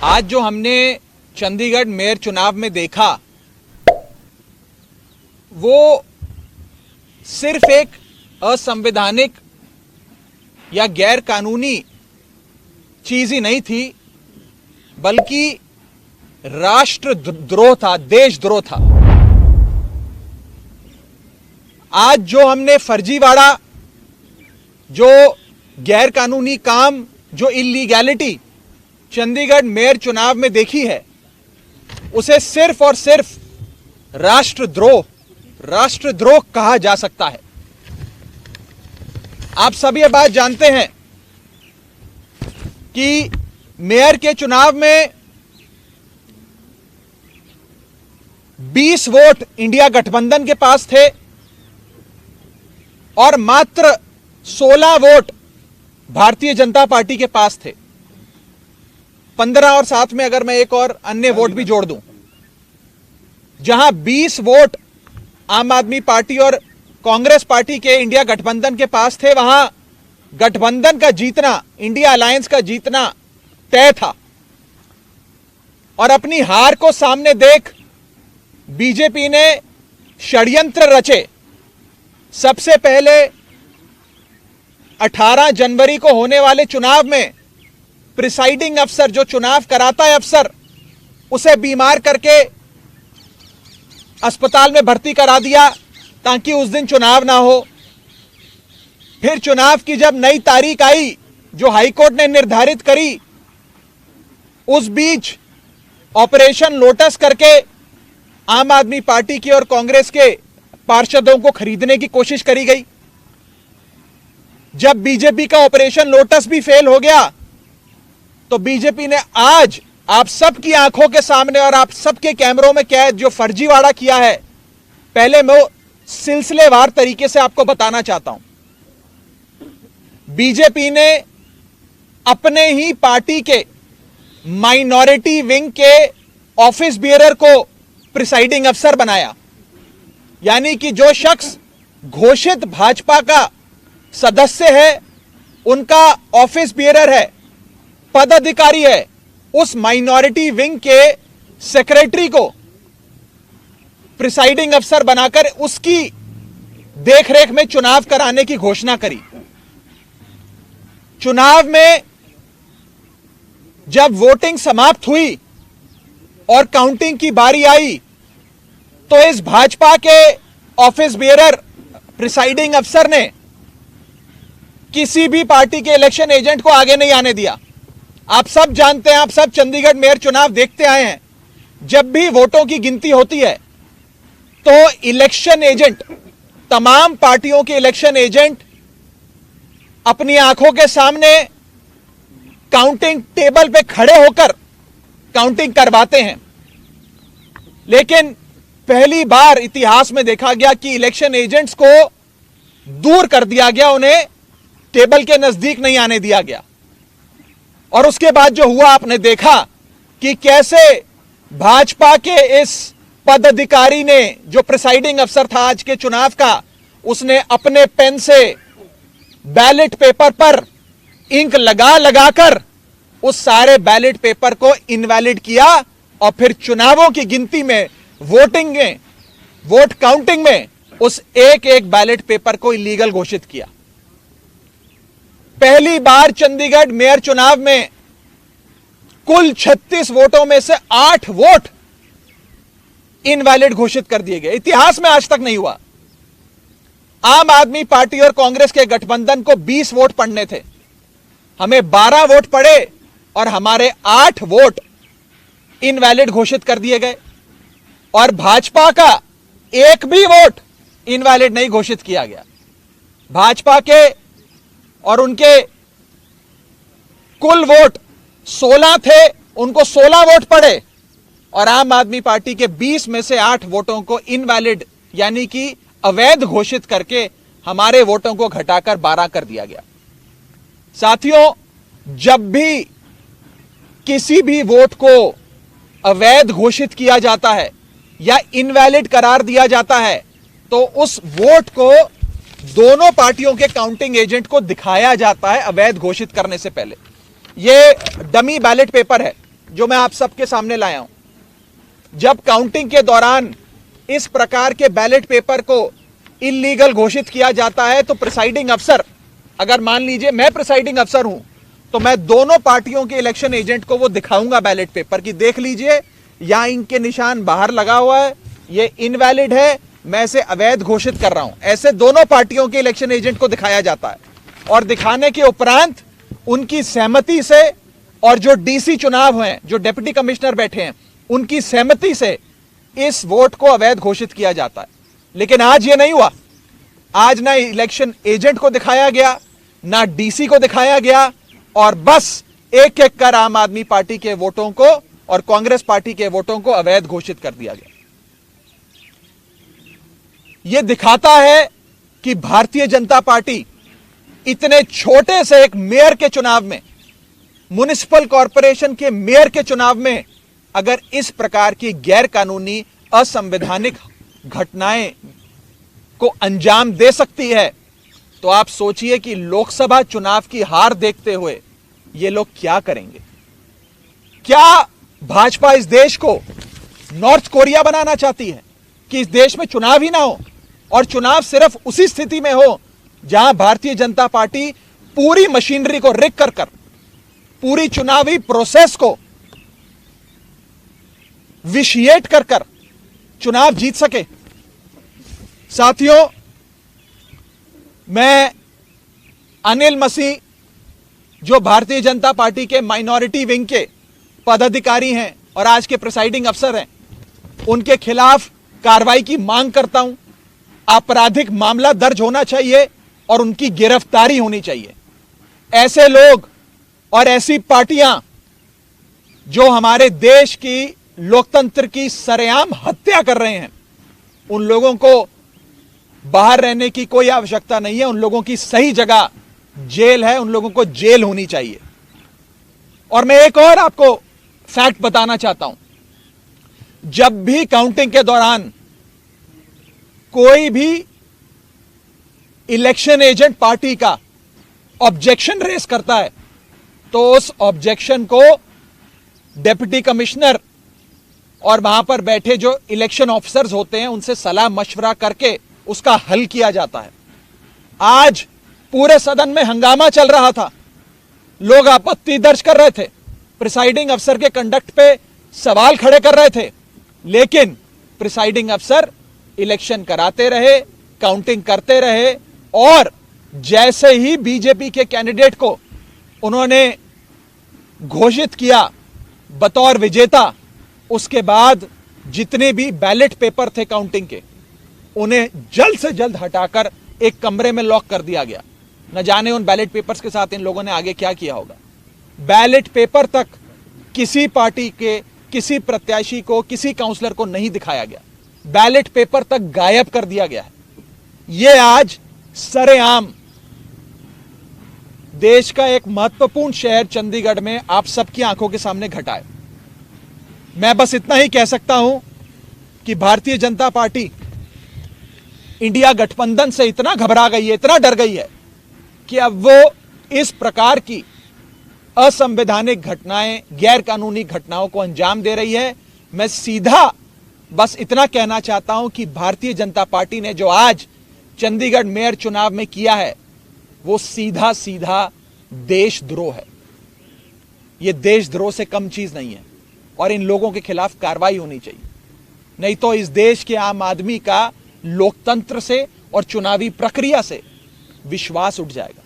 आज जो हमने चंडीगढ़ मेयर चुनाव में देखा वो सिर्फ एक असंवैधानिक या गैर कानूनी चीज ही नहीं थी, बल्कि राष्ट्रद्रोह था, देशद्रोह था। आज जो हमने फर्जीवाड़ा, जो गैर कानूनी काम, जो इलीगैलिटी चंडीगढ़ मेयर चुनाव में देखी है, उसे सिर्फ और सिर्फ राष्ट्रद्रोह कहा जा सकता है। आप सभी ये बात जानते हैं कि मेयर के चुनाव में 20 वोट इंडिया गठबंधन के पास थे और मात्र 16 वोट भारतीय जनता पार्टी के पास थे। 15 और साथ में अगर मैं एक और अन्य वोट भी जोड़ दूं, जहां 20 वोट आम आदमी पार्टी और कांग्रेस पार्टी के इंडिया गठबंधन के पास थे, वहां गठबंधन का जीतना, इंडिया अलायंस का जीतना तय था। और अपनी हार को सामने देख बीजेपी ने षड्यंत्र रचे। सबसे पहले 18 जनवरी को होने वाले चुनाव में प्रिसाइडिंग अफसर, जो चुनाव कराता है अफसर, उसे बीमार करके अस्पताल में भर्ती करा दिया ताकि उस दिन चुनाव ना हो। फिर चुनाव की जब नई तारीख आई जो हाईकोर्ट ने निर्धारित करी, उस बीच ऑपरेशन लोटस करके आम आदमी पार्टी की और कांग्रेस के पार्षदों को खरीदने की कोशिश करी गई। जब बीजेपी का ऑपरेशन लोटस भी फेल हो गया तो बीजेपी ने आज आप सबकी आंखों के सामने और आप सबके कैमरों में कैद जो फर्जीवाड़ा किया है, पहले मैं सिलसिलेवार तरीके से आपको बताना चाहता हूं। बीजेपी ने अपने ही पार्टी के माइनॉरिटी विंग के ऑफिस बियरर को प्रिसाइडिंग अफसर बनाया, यानी कि जो शख्स घोषित भाजपा का सदस्य है, उनका ऑफिस बियरर है, पदाधिकारी है, उस माइनॉरिटी विंग के सेक्रेटरी को प्रिसाइडिंग अफसर बनाकर उसकी देखरेख में चुनाव कराने की घोषणा करी। चुनाव में जब वोटिंग समाप्त हुई और काउंटिंग की बारी आई तो इस भाजपा के ऑफिस बियरर प्रिसाइडिंग अफसर ने किसी भी पार्टी के इलेक्शन एजेंट को आगे नहीं आने दिया। आप सब जानते हैं, आप सब चंडीगढ़ मेयर चुनाव देखते आए हैं, जब भी वोटों की गिनती होती है तो इलेक्शन एजेंट, तमाम पार्टियों के इलेक्शन एजेंट अपनी आंखों के सामने काउंटिंग टेबल पे खड़े होकर काउंटिंग करवाते हैं। लेकिन पहली बार इतिहास में देखा गया कि इलेक्शन एजेंट्स को दूर कर दिया गया, उन्हें टेबल के नजदीक नहीं आने दिया गया। और उसके बाद जो हुआ, आपने देखा कि कैसे भाजपा के इस पदाधिकारी ने, जो प्रिसाइडिंग अफसर था आज के चुनाव का, उसने अपने पेन से बैलेट पेपर पर इंक लगाकर उस सारे बैलेट पेपर को इनवैलिड किया और फिर चुनावों की गिनती में, वोटिंग में, वोट काउंटिंग में उस एक एक बैलेट पेपर को इलीगल घोषित किया। पहली बार चंडीगढ़ मेयर चुनाव में कुल 36 वोटों में से 8 वोट इनवैलिड घोषित कर दिए गए। इतिहास में आज तक नहीं हुआ। आम आदमी पार्टी और कांग्रेस के गठबंधन को 20 वोट पड़ने थे, हमें 12 वोट पड़े और हमारे 8 वोट इनवैलिड घोषित कर दिए गए। और भाजपा का एक भी वोट इनवैलिड नहीं घोषित किया गया। भाजपा के और उनके कुल वोट 16 थे, उनको 16 वोट पड़े और आम आदमी पार्टी के 20 में से 8 वोटों को इनवैलिड यानी कि अवैध घोषित करके हमारे वोटों को घटाकर 12 कर दिया गया। साथियों, जब भी किसी भी वोट को अवैध घोषित किया जाता है या इनवैलिड करार दिया जाता है तो उस वोट को दोनों पार्टियों के काउंटिंग एजेंट को दिखाया जाता है अवैध घोषित करने से पहले। यह डमी बैलेट पेपर है, जो मैं आप सबके सामने लाया हूं। जब काउंटिंग के दौरान इस प्रकार के बैलेट पेपर को इल्लीगल घोषित किया जाता है तो प्रिसाइडिंग अफसर, अगर मान लीजिए मैं प्रिसाइडिंग अफसर हूं, तो मैं दोनों पार्टियों के इलेक्शन एजेंट को वो दिखाऊंगा बैलेट पेपर कि देख लीजिए यहां इनके निशान बाहर लगा हुआ है, ये इनवैलिड है, मैं इसे अवैध घोषित कर रहा हूं। ऐसे दोनों पार्टियों के इलेक्शन एजेंट को दिखाया जाता है और दिखाने के उपरांत उनकी सहमति से, और जो डीसी चुनाव हैं, जो डिप्टी कमिश्नर बैठे हैं, उनकी सहमति से इस वोट को अवैध घोषित किया जाता है। लेकिन आज ये नहीं हुआ। आज ना इलेक्शन एजेंट को दिखाया गया, ना डीसी को दिखाया गया, और बस एक एक कर आम आदमी पार्टी के वोटों को और कांग्रेस पार्टी के वोटों को अवैध घोषित कर दिया गया। यह दिखाता है कि भारतीय जनता पार्टी इतने छोटे से एक मेयर के चुनाव में, म्युनिसिपल कॉरपोरेशन के मेयर के चुनाव में, अगर इस प्रकार की गैर कानूनी असंवैधानिक घटनाएं को अंजाम दे सकती है, तो आप सोचिए कि लोकसभा चुनाव की हार देखते हुए ये लोग क्या करेंगे। क्या भाजपा इस देश को नॉर्थ कोरिया बनाना चाहती है कि इस देश में चुनाव ही ना हो, और चुनाव सिर्फ उसी स्थिति में हो जहां भारतीय जनता पार्टी पूरी मशीनरी को रिग कर पूरी चुनावी प्रोसेस को विशिएट कर चुनाव जीत सके। साथियों, मैं अनिल मसीह, जो भारतीय जनता पार्टी के माइनॉरिटी विंग के पदाधिकारी हैं और आज के प्रिसाइडिंग अफसर हैं, उनके खिलाफ कार्रवाई की मांग करता हूं। आपराधिक मामला दर्ज होना चाहिए और उनकी गिरफ्तारी होनी चाहिए। ऐसे लोग और ऐसी पार्टियां जो हमारे देश की लोकतंत्र की सरेआम हत्या कर रहे हैं, उन लोगों को बाहर रहने की कोई आवश्यकता नहीं है। उन लोगों की सही जगह जेल है, उन लोगों को जेल होनी चाहिए। और मैं एक और आपको फैक्ट बताना चाहता हूं। जब भी काउंटिंग के दौरान कोई भी इलेक्शन एजेंट पार्टी का ऑब्जेक्शन रेस करता है, तो उस ऑब्जेक्शन को डिप्टी कमिश्नर और वहां पर बैठे जो इलेक्शन ऑफिसर्स होते हैं उनसे सलाह मशवरा करके उसका हल किया जाता है। आज पूरे सदन में हंगामा चल रहा था, लोग आपत्ति दर्ज कर रहे थे, प्रिसाइडिंग अफसर के कंडक्ट पे सवाल खड़े कर रहे थे, लेकिन प्रिसाइडिंग अफसर इलेक्शन कराते रहे, काउंटिंग करते रहे, और जैसे ही बीजेपी के कैंडिडेट को उन्होंने घोषित किया बतौर विजेता, उसके बाद जितने भी बैलेट पेपर थे काउंटिंग के, उन्हें जल्द से जल्द हटाकर एक कमरे में लॉक कर दिया गया। न जाने उन बैलेट पेपर्स के साथ इन लोगों ने आगे क्या किया होगा। बैलेट पेपर तक किसी पार्टी के किसी प्रत्याशी को, किसी काउंसलर को नहीं दिखाया गया। बैलेट पेपर तक गायब कर दिया गया है। यह आज सरेआम देश का एक महत्वपूर्ण शहर चंडीगढ़ में आप सबकी आंखों के सामने घटा है। मैं बस इतना ही कह सकता हूं कि भारतीय जनता पार्टी इंडिया गठबंधन से इतना घबरा गई है, इतना डर गई है कि अब वो इस प्रकार की असंवैधानिक घटनाएं, गैर कानूनी घटनाओं को अंजाम दे रही है। मैं सीधा बस इतना कहना चाहता हूं कि भारतीय जनता पार्टी ने जो आज चंडीगढ़ मेयर चुनाव में किया है, वो सीधा सीधा देशद्रोह है। यह देशद्रोह से कम चीज नहीं है, और इन लोगों के खिलाफ कार्रवाई होनी चाहिए। नहीं तो इस देश के आम आदमी का लोकतंत्र से और चुनावी प्रक्रिया से विश्वास उठ जाएगा।